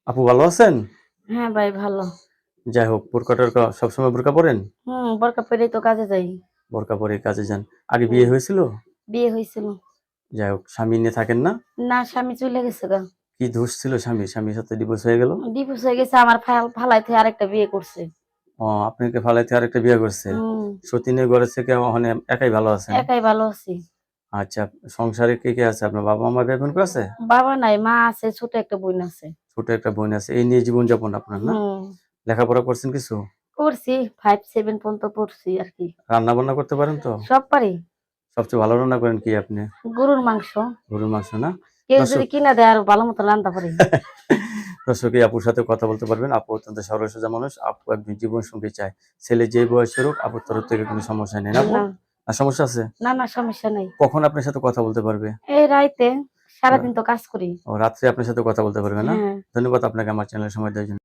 আপু ভালো আছেন? হ্যাঁ ভাই ভালো। যাই হোক, বোরকা-টোরকা সবসময় বোরকা পরেন? বোরকা পরেই তো কাজে যাই। বোরকা পরে কাজে যান। আগে হুম, বিয়ে হয়েছিল? বিয়ে হইছিল। যাই হোক, স্বামী নিয়ে থাকেন না? না স্বামী চইলা গেছে গা। কি দোষ ছিল স্বামীর? স্বামীর সাথে ডিভোর্স হয়ে গেল? ডিভোর্স হয়ে গেছে আমার ফালাই থুয়ে আরেকটা বিয়ে করছে। আপনাকে ফালাইতে আরেকটা বিয়ে করছে। হুম, সতীনের ঘরে থেকে ওখানে একাই ভালো আছেন? একাই ভালো আছি। আচ্ছা, সংসারে কে আছে? আপনার বাবা-মা ভাই-বোন কেউ আছে? বাবা নাই, মা আছে, ছোট একটা বোন আছে। ছোট একটা বোন আছে। এই নিয়ে জীবনযাপন আপনার না? হুম, লেখাপড়া করছেন কিছু? করছি 5-7 পর্যন্ত পড়ছি আরকি। রান্না-বান্না করতে পারেন তো? সব পারি। সবচেয়ে ভালো রান্না করেন কি আপনি? গরুর মাংস। গরুর মাংস না? কেউ যদি দর্শক কিনা দেয় আরো ভালো মতো রান্না পারি। দর্শক এই আপুর সাথে কথা বলতে পারবেন। আপু অত্যন্ত সরল সোজা মানুষ। আপু একজন জীবনসঙ্গী চায়। ছেলে যে বয়সের হোক আপুর তরফ থেকে কোনো সমস্যা নেই। না আপু? না, আর সমস্যা আছে? না সমস্যা নাই। কখন আপনার সাথে কথা বলতে পারবে? এই রাইতে রা সারাদিন তো কাজ করি। ও রাত্রে আপনার সাথে কথা বলতে পারবে না? হ্যাঁ। ধন্যবাদ আপনাকে আমার চ্যানেলে সময় দেওয়ার জন্য।